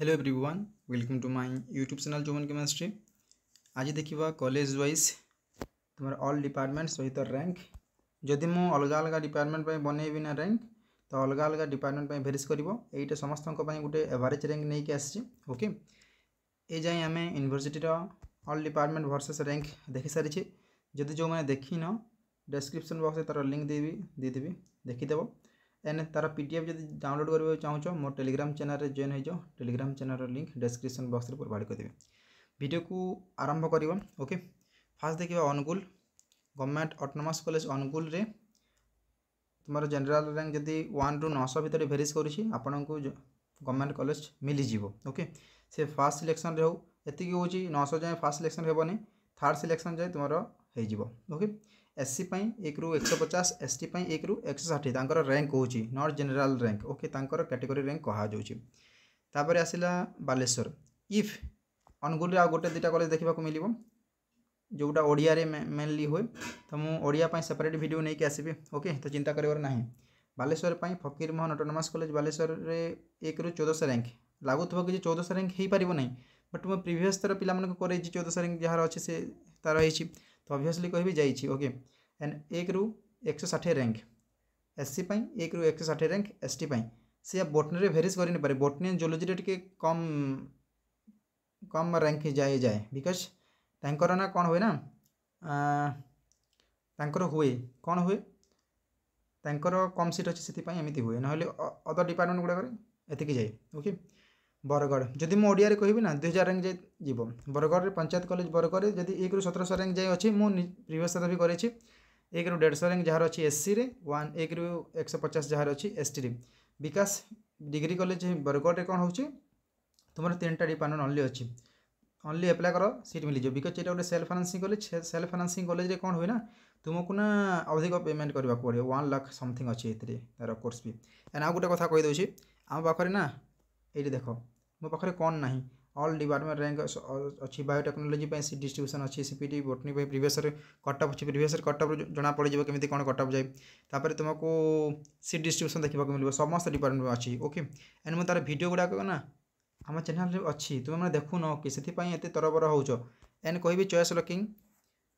Hello everyone, welcome to my YouTube channel जोमन chemistry. आज देखा कॉलेज वाइज तुम ऑल डिपार्टमेंट सहित रैंक जदि मु अलग अलग डिपार्टमेंट बनइबी ना रैंक तो अलग अलग डिपार्टमेंट भेरीज कर ये समस्त गोटे एवरेज रैंक नहीं आसी। ओके, ये जाए आम यूनिवर्सिटीर ऑल डिपार्टमेंट वर्सेस रैंक देखी सारी। जदि जो मैंने देखी न डिस्क्रिप्शन बॉक्स तार लिंक देदेवी देखीदेव। एंड तार पीडीएफ जब डाउनलोड करने चाहो मो टेलीग्राम चैनल रे जॉइन हो Telegram channel link description box रे प्रोवाइड कर देबे। वीडियो को आरंभ करवा। ओके, फास्ट देखिए Angul government autonomous college Angul रे तुम जनरल रैंक जदि 1 ରୁ 900 भितर भेरीज करुँची आपन को गवर्नमेंट कॉलेज मिल जीवो। ओके, से फास्ट सिलेक्शन रे हो एति हो 900 जाए फास्ट सिलेक्शन हेबनी, थर्ड सिलेक्शन जाए तुम हो। ओके, एससी 1 ରୁ 150, एसटी 1 ରୁ 160 तांकर रैंक होची नॉट जनरल रैंक। ओके, तांकर कैटेगरी रैंक कहा जाउची। तापर आसिला बालेश्वर इफ अनुगुल आ गोटे दुटा कॉलेज देखा मिल जोटा ओडिया रे मेनली हुए तो मुझे ओडिया सेपरेट वीडियो नहीं कि आसबि। ओके, तो चिंता कर ना। बालेश्वर फकीर मोहन ऑटोनोमस कॉलेज बालेश्वर रे 1 ରୁ 1400 रैंक लगुव कि 1400 रैंक हो पार ना, बट मैं प्रिवियस थर पिला 1400 रैंक जार अच्छे से तार होती तो ऑब्वियसली कह जाइए। ओके, एंड 1 ରୁ 160 रैंक एससी 1 ରୁ 160 रैंक एसटी सी बोटनी भेरीज कर पारे। बोटनी जोलोजी टे कम कम रैंक जाए बिकज तांकर ना कौन हुए ना तांकर हुए कौन हुए तांकर कम सीट अच्छे से एमती हुए ना अदर डिपार्टमेंट गुड़ाक एतिक जाए। ओके, बरगढ़ जदि मुझे ओडिया कहि ना 2000 रैंक जाए जीव। बरगढ़ पंचायत कॉलेज बरगढ़ जदि 1 ରୁ 1700 रैंक जाए अच्छी मुझे प्रिवियस भी कर 1 ରୁ 150 रैंक जार अच्छी एससी रे 1 ରୁ 150 जार अच्छी एसटी रे। विकास डिग्री कॉलेज बरगढ़ कौन हो तुम 3टा डिपार्टमेंट ओनली अच्छी ओनली एप्लाय कर सीट मिल जाए बिकज ये गोटे self financing college. Self financing college रे कौन हुए ना तुमको ना अधिक पेमेंट करने पड़ो 1 लाख समथिंग अच्छी तार कोर्स भी। एंड आ गोटे कथा कहीदे आम पाखे ना ये देख मो पाखे कौन ना ऑल डिपार्टमेंट रैंक अच्छी बायोटेक्नोलोजी सीट डिस्ट्रीब्यूशन अच्छी सीपीटी बोटनी प्रीवियस कटअप अच्छी प्रीवियस कटअप जना पड़ केमी कौन कटअप जाए तापर तुमको सीट डिस्ट्रीब्यूशन देखा मिले समस्त डिपार्टमेंट अच्छी। ओके, एंड मुझे तार वीडियो गुड़ाक ना आम चैनल अच्छी तुम मैंने देखुन कि से तरबर हो। एंड कहि चॉइस लॉकिंग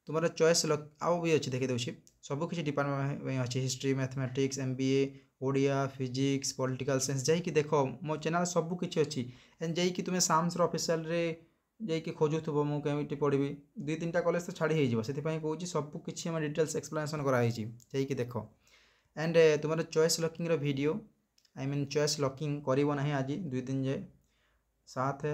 तुम चॉइस लक आउ भी अच्छी देखी दूसरी सब किसी डिपार्टमेंट अच्छी history mathematics MBA Odia physics political science जाइए देख मो चैनल सब किसी अच्छी। एंड जाइए तुम्हें साम्स ऑफिशियल रे जाइए खोजुव मुझे पढ़ी 2-3टा कॉलेज तो छाड़ी हो से कहूँ सब किसी डिटेल्स एक्सप्लेनेशन कराई जाइए देख। एंड तुम choice locking video I mean choice locking करना आज 2 दिन जाए 7,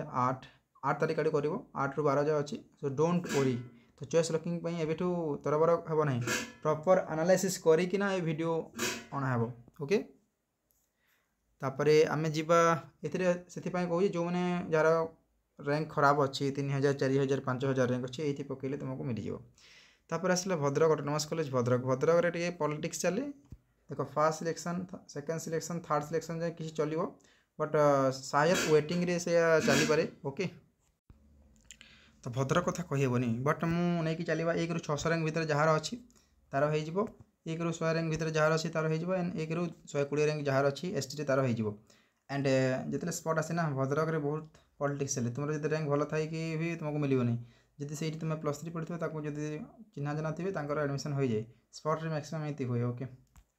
8 तारीख आड़ कर 8 ରୁ 12 जाए अच्छी। सो डोंट वरी तो चॉइस लॉकिंग एबेठू तरबर हे ना प्रॉपर एनालिसिस करिकिना ए वीडियो अना हे। ओके, तापर आम जावा से कहूँ जो मैंने जार रैंक खराब अच्छी 3000, 4000, 5000 रैंक अच्छी ये पकड़े तुमको मिल जाए। तापर आसला भद्रक ऑटोनोमस कॉलेज भद्रक रे पॉलिटिक्स चले देख fast selection second selection third selection जाए किसी चलो बट शायद वेटिंग रे से चली पारे। ओके, तो भद्रक कथा कहीहबनी बट मुझे नहीं चलवा 1 ରୁ 600 रैंक भितर जार अच्छी तार हो 1 ରୁ 100 रैंक भितर जार अच्छी तार हो एंड 1 ରୁ 120 रैंक जार अच्छी एसटी तार हो। एंड जिते स्पट आसे ना भद्रक रे बहुत पॉलिटिक्स चले तुम जो रैंक भल थी भी तुमको मिलनी जदि से तुम +3 पढ़ी जदि चिन्हा जना थे एडमिशन हो जाए स्पट रे मैक्सिमम एमती हुए। ओके,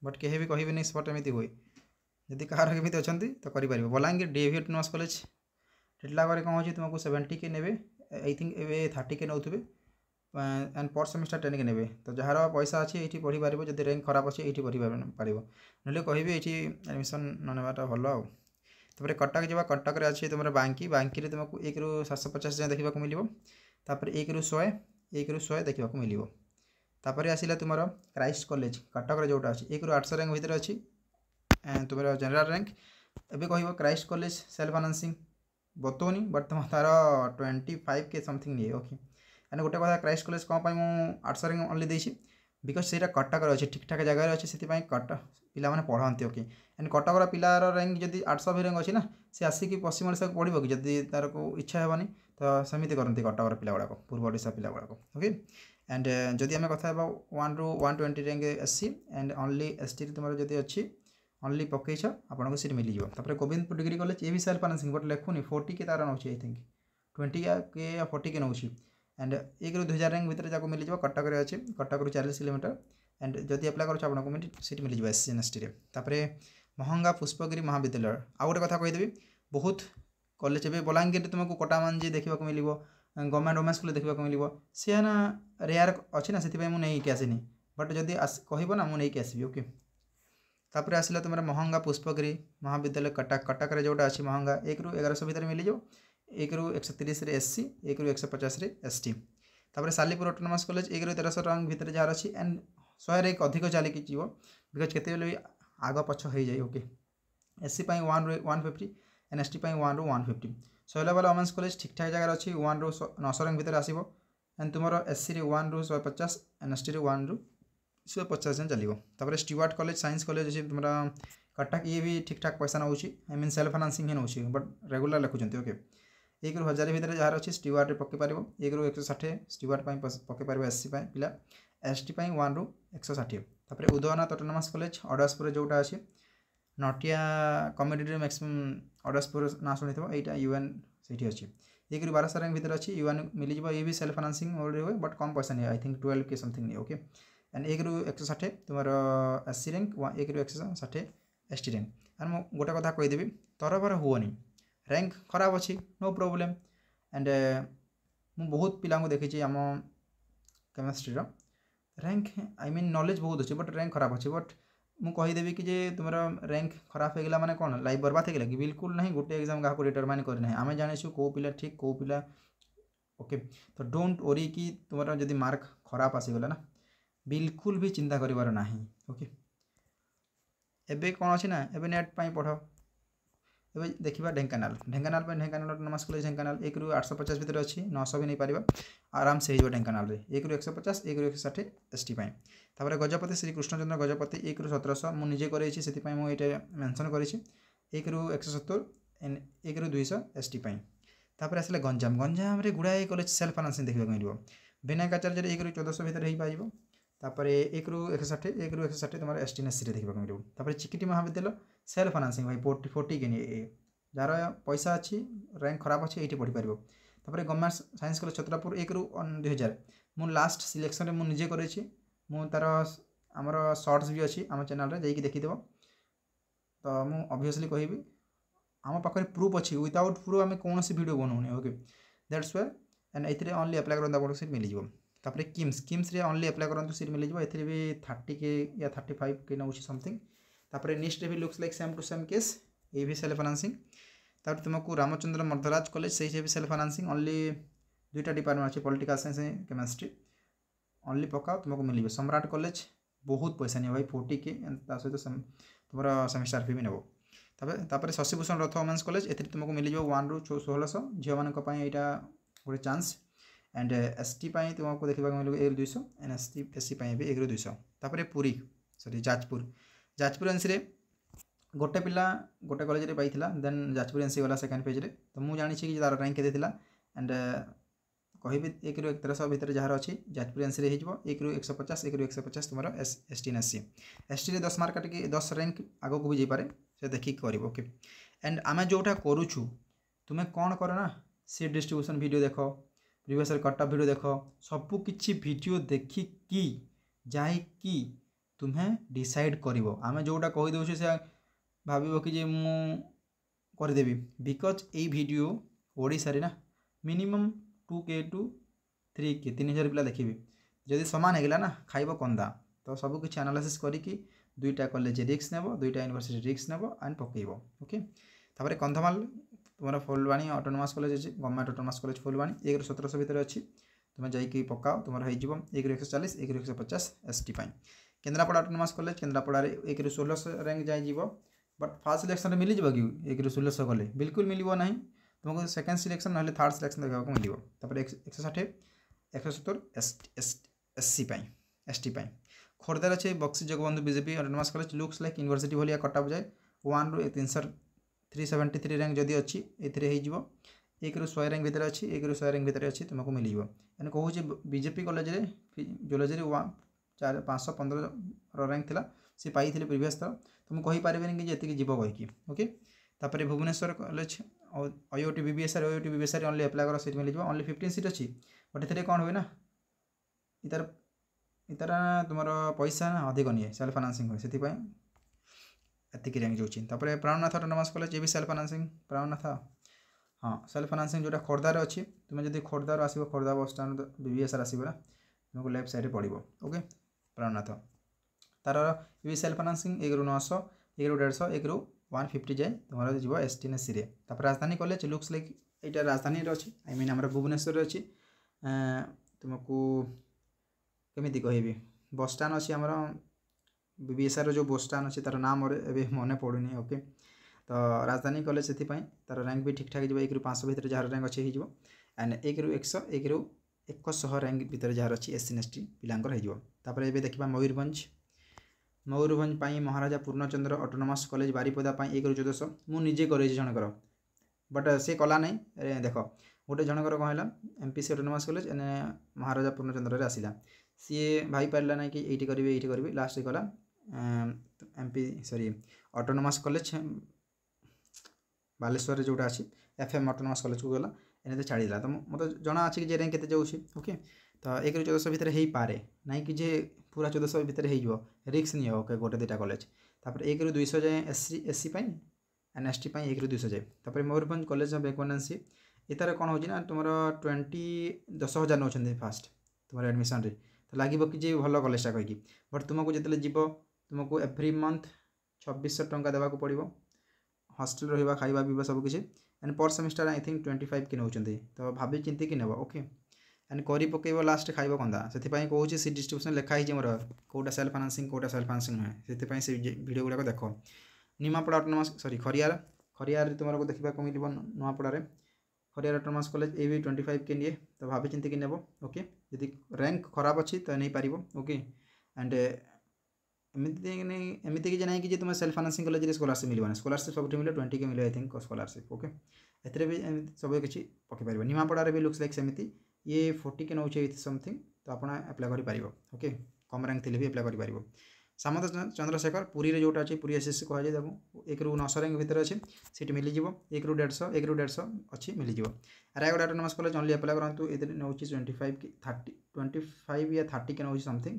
बट कहीं भी कहे नहीं स्पट एमती हुए जदि कहार केमी अच्छा तो करें। Balangir DAV autonomous college Titlagarh कौन हो तुमको 70 के ने आई थिंक ए 30 के नौथे एंड पर सेमिस्टर 10 के ने तो जार पैसा अच्छी ये पढ़ी पार जब रैंक खराब अच्छे ये पढ़ी पार ना कह ये एडमिशन नाटा भल आउ। तापर कटक जावा कटक अच्छे तुम बांकी तुमको 1 ରୁ 750 जाए देखा मिल 1 ରୁ 100 देखा मिल। तापर आसला तुम क्राइस्ट कॉलेज कटक जोटा अच्छी 1 ରୁ 800 रैंक भितर अच्छी तुम जनरल रैंक एवं कह क्राइस्ट कॉलेज सेल्फ फाइनेंसिंग बतौनी बट तुम तार 25 के समथिंग नहीं। ओके, एंड गोटे कथा क्राइस्ट कॉलेज कौन पाई 800 रैंक ओनली देसी बिकज से कटक अच्छे ठीक ठाक जगह अच्छे से कटक पिला माने पढ़ाती। ओके, एंड कटकर पिलार रैंक जब 800 भी रैंक अच्छी ना सी आसिक पश्चिम ओडिशा को पढ़ो कि जब तार को इच्छा हेनी तो सेमती करती कटकर पिला गुड़ाक पूर्व ओडिशा पिला गुड़ाक। ओके, एंड जदि आम कथा 1 ରୁ 120 rank SC and only ST तुम जब अच्छी ओनली पकईछ आपको सीट मिल जाए। तापर गोविंदपुर डिग्री कॉलेज ये भी सेल्फ फाइनेंसिंग बट लिखुनी 40 के तार नौ आई थिंक 20 के या 40 के नौ एंड 1 ରୁ 2000 रैंक भितर जाको मिल जाए। कटक अच्छे कटक रू 40 किलोमीटर एंड जदि अप्लाई कर आपको सीट मिल जाए SC NST रे। तापर महंगा पुष्पगिरी महाविद्यालय आउ गोटे कथा कहीदेवी बहुत कॉलेज ए बलांगीर तुमको कटामांझी देखा मिल गवर्नमेंट वोमेन्स स्कूल देखा मिल सी ना रेयर अच्छी ना से मुझे आसनी बट जदि कह ना मुझे आसबि ओके। तापर आसला तुम महंगा पुष्पगिरी महाविद्यालय कटक कटक रे जोटा अच्छी महंगा 1 ରୁ 1100 भितर मिल जाओ 1 ରୁ 130 रे SC 1 ରୁ 150 रे ST। तापर सालीपुर ऑटोनोमस कॉलेज 1 ରୁ 1300 रैंक भितर जार अच्छी एंड 100 एक अधिक चलिकी जीव बिकज केते भी आग पछ हो जाए ओके। SC 1 ରୁ 150 NST 1 ରୁ 150। शैलबाला वोमेन्स कॉलेज ठीक ठाक जगह अच्छी 1 ରୁ 900 रैंक भितर आसो एंड तुम SC रे 1 ରୁ 150 NST रे 1 ରୁ 150 जन चलो। तापर स्टीवार्ट कॉलेज साइंस कॉलेज अच्छे तुम कटक ये भी ठीक ठाक पैसा नौ आई मीन सेल्फ फाइनेंसिंग ही नौ बट रेगुलर लिखुं ओके। 1 ରୁ 1000 भितर जार अच्छी स्टीवार्ट पकई पार 1 ରୁ 160 स्टीवार्ट पकई पार SC पिला ST 1 ରୁ 160। तापर उदयनाथ ऑटोनोमस कॉलेज अडासपुर जोटा अच्छी नटिया कम्युनिटी मैक्सिमम अडासपुर ना शुणी थो यहाँ UN से अच्छी 1 ରୁ 1200 रैंक भितर अच्छी UN मिल जाए। ये भी सेल्फ फाइनेंसिंग हुए बट कम पैसा नहीं आई थिंक 12 के समथिंग नहीं ओके। एंड 1 ରୁ 160 तुम SC रैंक 1 ରୁ 160 ST रैंक। एंड मुझे गोटे कथा कहीदेवी तरफर हुओनी रैंक खराब अच्छी नो प्रोब्लेम एंड मु बहुत पिला देखी आम chemistry rank I mean knowledge बहुत अच्छे बट रैंक खराब अच्छे बट मुझे कहीदेवी कि जे तुम रैंक खराब होगा माने कौन लाइफ बर्बाद होगा कि बिल्कुल नहीं। गोटे एग्जाम क्या डिटरमाइन करना आम जाने कौ पिला ठीक कौ पिला ओके। तो डोंट वरी कि तुम जब मार्क खराब आसीगला ना बिल्कुल भी चिंता करिवार नाही ओके। एबे कौन अच्छी ना एबे नेट पाई पढ़ एबे देखिबा ढेंकानाल ढेंकानाल ऑटोनोमस कॉलेज ढेंकानाल 1 ରୁ 850 भितर अच्छी 900 भी नहीं पारिबा आराम से हो ढेंकानाल रे 1 ରୁ 150 1 ରୁ 160 ST पाई। तापर गजपति श्री कृष्णचंद्र गजपति 1 ରୁ 1700 मु निजे करैछि सेति पाई मु एटा मेंशन करिछि 1 ରୁ 170 1 ରୁ 200 ST पाई। तापर आसले गंजाम गंजाम रे गुड़ाए कॉलेज सेल्फ फाइनेंसिंग देखा मिलिबो विनायकाचार्य 1 ରୁ 1400 भितर हो पाइबो। तापर 1 ରୁ 160 1 ରୁ 160 तुम ST NSC देखा मिल। तापर चिकिटी महाविद्यालय सेल्फ फाइनेंसिंग भाई 40 के नहीं जार पैसा अच्छी रैंक खराब अच्छी ये पढ़ी पार। तापर गवर्नमेंट साइंस कॉलेज छत्रपुर 1 ରୁ 2000 मु लास्ट सिलेक्शन में मुझे करेछि मु तार आमर शॉर्ट्स भी अच्छी आम चैनल रे जाइए देखीदेव। तो मु ऑब्वियसली कहबी आम पाखे प्रूफ अच्छी विदाउट प्रूफ आम कौन वीडियो बनाऊनी ओके दैट्स व्हाई एंड ए ओनली अप्लाई कर सीट मिल जाए। तापर किम्स रे ओनली अप्लाई करूँ सीट मिल जाए ए भी 30 के या 35 के नौ समथिंग। तापर नेक्स्ट भी looks like same to same case ये भी सेल्फ फाइनेंसिंग। तापर तुमको रामचंद्र मर्दराज कॉलेज से भी सेल्फ फाइनेंसिंग ओनली 2टा डिपार्टमेंट अच्छे पॉलिटिकल साइंस केमिस्ट्री ओनली पकाओ तुमको मिल। सम्राट कॉलेज बहुत पैसा नहीं भाई 40 के सहित तुम सेमिस्टार फी भी नेब। तापर शशिभूषण रथ वोमेन्स कॉलेज ए तुमको मिल जाए 1 ରୁ 1600 झील मान यहाँ गोटे चांस एंड ST तुमको देखा मिले 1 ରୁ 200 एंड SC भी 1 ରୁ 200। तापर पुरी सॉरी जाजपुर NC रे गोटे पिला गोटे कॉलेज रे पाइथिला देन जाजपुर NC वाला सेकेंड पेज रे। तो मुझे जानी कि तार रैंक केते थिला एंड कहबी 1 ରୁ 1300 भितर जार अच्छी जाजपुर NC रे हिजबो 1 ରୁ 150 1 ରୁ 150 तुम ST NSC ST रे 10 मार्क काटिकी 10 रैंक आगो को भी जाई पारे से देखिक करिवो ओके। एंड आमे जोटा करूछु तुमे कौन कर ना सीट डिस्ट्रीब्यूशन वीडियो देख प्रीवियस कटअप वीडियो देख सबू किछि वीडियो देखिकी जाइकी तुम्हें डिसाइड करिवो। आमे जोटा कहि दउछु से भाविबो कि जे मु करदेवी बिकज ये वीडियो ओडिशा रे ना मिनिमम 2K to 3K 3000 पिला देखिबे जदि समान हेगला ना खाइबो कंदा। तो सब किछि एनालिसिस करिकी 2टा कॉलेज रिस्क नेबो 2टा यूनिवर्सिटी रिस्क नेबो एंड पकेइबो ओके। तापर कंधमाल तुम फुलवाणी ऑटोनोमस कॉलेज अच्छी गवर्नमेंट ऑटोनोमस कॉलेज फुलवाणी 1 ରୁ 1700 भितर अच्छी तुम जाइए पकाओ तुम हो 1 ରୁ 140 1 ରୁ 150 ST पाई। केन्द्रापड़ा ऑटोनोमस कॉलेज केन्द्रापड़ा 1 ରୁ 1600 रैंक जाइए बट फास्ट सिलेक्शन मिल जाए कि 1 ରୁ 1600 गले बिल्कुल मिल ना तुमको सेकेंड सिलेक्शन ना थर्ड सिलेक्शन देखा मिल। तापर 160 170 SC पाई ST पाई। खोर्धार अच्छे Buxi Jagabandhu BJB autonomous college looks like university भाया कटअप जाए 1 ରୁ 373 रैंक जदि अच्छी ए 1 ରୁ 100 रैंक भितर अच्छी 1 ରୁ 100 रैंक भितर अच्छी तुमको मिल जाए। एंड कहूँ बीजेपी कॉलेज रे जियोलॉजी 515 रैंक थिला सी पाई प्रीवियस थर तुम कहीपरेनि कि ये जीव कहीकि ओके। तापर Bhubaneswar college IOT BBSR only apply कर सीट मिल ओनली 15 सीट अच्छी बट ये कौन हुए ना इतार इतार तुम पैसा ना अधिक निए सेल्फ फाइनान्सिंग हुए से एतिक रैंक जाऊँगी। प्राणनाथ ऑटोनोमस कॉलेज ये भी सेल्फ फाइनान्सिंग प्राणनाथ हाँ सेल्फ फाइनान्सिंग जोटा खोर्धार अच्छी तुम्हें जब खोर्धार आसो खोर्धा बस स्टाण BBSR आसो ना तुमको लेफ्ट साइड पड़ो ओके। प्राणनाथ तार ये भी सेल्फ फाइनान्सिंग 1 ରୁ 900 1 ରୁ 150 1 ରୁ 150 जाए तुम जीव ST ना सी। राजधानी कॉलेज लुक्स लाइक यहाँ राजधानी अच्छी आई मीन आम भुवनेश्वर अच्छी तुमको केमी कहबी बस स्टाण अच्छी आमर BBSR जो बस स्टाण अच्छी तार नाम ए मन पड़ूनी ओके। तो राजधानी कॉलेज से तार रैंक भी ठीक ठाक 1 ରୁ 500 भितर जार रैंक अच्छी हो एंड 1 ରୁ 100 1 ରୁ 100 रैंक भितर जार अच्छी SC ST पिलांकर होपर। ये देखा मयूरभंज महाराजा पूर्णचंद्र ऑटोनोमस कॉलेज बारिपदा 1 ରୁ 1400 मुझे करे जनकर बट से कला नहीं देख गोटे जनकर कौन है MPC ऑटोनोमस कॉलेज महाराजा पूर्णचंद्र आसला सी भाई पारा ना कि ये करी लास्ट गला MP sorry autonomous college Baleshwar जोटा अच्छी FM ऑटोनोमस कॉलेज को गला एने छाड़ा तो मतलब जना अच्छी कि रैंक के जाऊँगी ओके। तो 1 ରୁ 1400 भितर हो पारे ना कि जे पूरा 1400 भितर हो रिक्स नहीं ओके गोटे 2टा कॉलेज। तापर 1 ରୁ 200 जाए SC एंड ST 1 ରୁ 200 जाए। तापर मयूरभंज कॉलेज ऑफ अकाउंटेंसी इतार कौन हो तुम 10,000 नौ फास्ट तुम एडमिशन रे तो लगे कि भल कॉलेजटा कहीकि बट तुमको जितने जीव तुमको एव्री मंथ 2600 टंका देवाक पड़ो हॉस्टल रहा खाଇବା पीवा सबकि एंड पर सेमिस्टर आई थिंक 25 कि नौ तो भाभी चिंती कि नेब ओके एंड करी पकेब लास्ट खाइब कंदा से कहूँ सी डिस्ट्रीब्यूशन लिखाई मोर कौटा सेल्फ फाइनान्सिंग कौटा सेल्फ फाइनान्सिंग नुहे से वीडियो गुड़ाक देख। निमापड़ा ऑटोनोमस सॉरी खरियार तुमको देखा मिल नुआपड़े खरियार ऑटोनोमस कॉलेज ये भी 25 के निए तो भाभी चिंती कि नेब ओके। यदि रैंक खराब अच्छी तो नहीं पार ओके एंड एमती कि ना कि तुम सेल्फ फाइनान्सिंग कॉलेज स्कॉलरशिप मिलवानी स्कॉलरशिप सब मिले 20 के मिले आई थिंक स्कॉलरशिप ओके। एथिरे भी सब किसी पकई पार निमापड़ारे भी लुक्स लाइक सेमती ये 40 के नौ समथिंग तो आप अप्लाई कर ओके कम रैंक थी भी अप्लाई कर। सामंत चंद्रशेखर पुरी रे जोटा अच्छी पुरी SSC कहुए 1 ରୁ 900 रैंक भितर अच्छी सीट मिल 1 ରୁ 150 अच्छी मिल। Raigarh autonomous college only apply करूँ ये नौ 25 या 30 के नौ समथिंग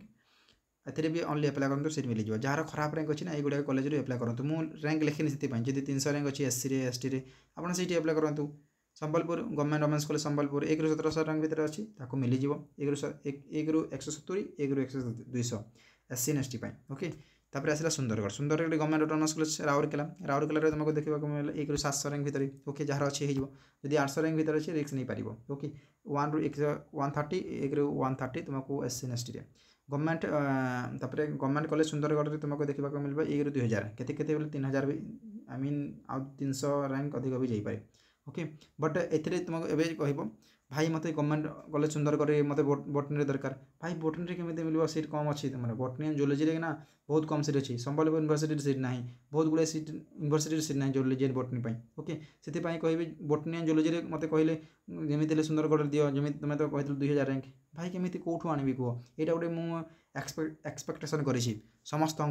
एथिरे भी ओनली अप्लाई करूँ सीट मिल जार खराब रैंक अच्छी ना ये कॉलेज अप्लाई करूँ मु रैंक लिखिनी से जब 300 रैंक अच्छी SC रे ST रे आप अप्लाई करूँ। Sambalpur government women's college Sambalpur 1 ରୁ 1700 रैंक भितर अच्छी मिल 1 ରୁ 170 1 ରୁ 200 SC ST ओके। तापर आसला Sundargarh government autonomous college Rourkela तुमको देखा मिले 1 ରୁ 700 रैंक भितर ओके जार अच्छी हो 800 रैंक भितर अच्छी रिक्स नहीं पार ओके। 1 ରୁ 130 1 ରୁ 130 तुमको SC ST government government college Sundargarh में तुमको देखा मिले 1 ରୁ 2000 केते 3000 भी आई मीन आ 300 रैंक अधिक भी जापे ओके। बट एथिरे तुमको एवं कह भाई मत गवर्नमेंट कॉलेज सुंदरगढ़ मत बोटनी दरकार भाई बोटनी केमी मिल सीट कम अच्छी तुम बोटनी जोलॉजी ना बहुत कम सीट अच्छी संबलपुर यूनिवर्सिटी सीट ना बहुत गुड़े सीट यूनिवर्सिटी सीट ना जोलॉजी बोटनी ओके। से कह बोटनी जोलॉजी मत कहले जमी सुंदरगढ़ दियो जमी तुम तो कही 2000 रैंक भाई केमी कौटू आनबी कह यहाँ गोटे मुझे एक्सपेक्टेशन करी समस्त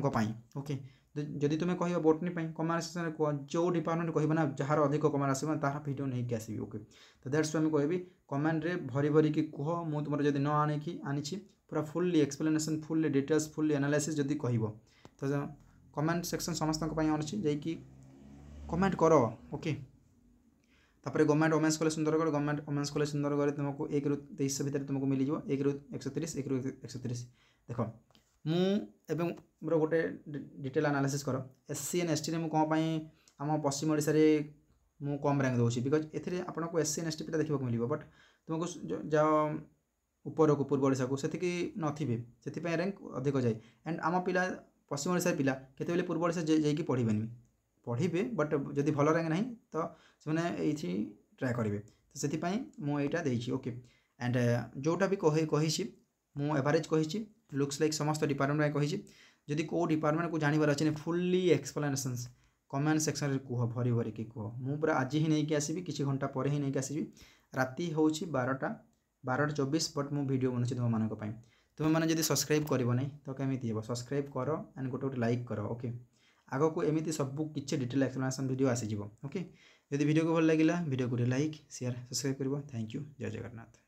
ओके। जदि तुम्हें कह बोटनी कमर्स कह जो डिपार्टमेंट कह ना जार अधिक कमर आस तार भिडियो नहीं आसबि ओके। तो दैट्स वाई मुझे कमेंट रे भरी भरी कि कह मु तुम जब न आनी पूरा fully explanation fully details fully analysis जदि कह तो कमेंट सेक्शन समस्त अच्छी जाकि कमेंट कर ओके। तापर government women's college Sundargarh government women's college Sundargarh तुमको 1 ରୁ 2300 भितर तुमको मिल 1 ରୁ 130 1 ରୁ 130 देख मुझे मोर गोटे डिटेल एनालिसिस कर SC एंड ST में कौन आम पश्चिम ओडिशा रे मु कम रैंक दूसरी बिकज एथिरे आपको SC एंड ST पिला देखा मिल बट तुमको जाओ ऊपर को पूर्व ओडिशा को से नथिबे से रैंक अधिक जाए एंड आम पिला पश्चिम ओडिशा पिला केते पूर्व ओडिशा जाइए पढ़े बट जदि भल रैंक ना तो से ट्राए करेंगे तो से मुझे ओके। एंड जोटा भी कही मु एवरेज कही लुक्स लाइक समस्त डिपार्टमेंट कही जदि कौ डिपार्टमेंट को जानवर अच्छे फुल्ली एक्सप्लेनेशंस कमेंट सेक्शन रे कह भरी भरी कि कह मु पूरा आज ही नहीं आसबि किसी घंटा पर ही नहीं आसबि राति हूँ 12:24 बट मु वीडियो बनूँ तुम मानी तुम्हें जब सब्सक्राइब कर तो केमी हे सब्सक्राइब कर एंड गोटे गोटे लाइक कर ओके। आग को एमती सब किसी डिटेल एक्सप्लेनेशन वीडियो आसीज ओके। जदि वीडियो को भल लगे वीडियो को लाइक शेयर सब्सक्राइब कर। Thank you. जय जगन्नाथ।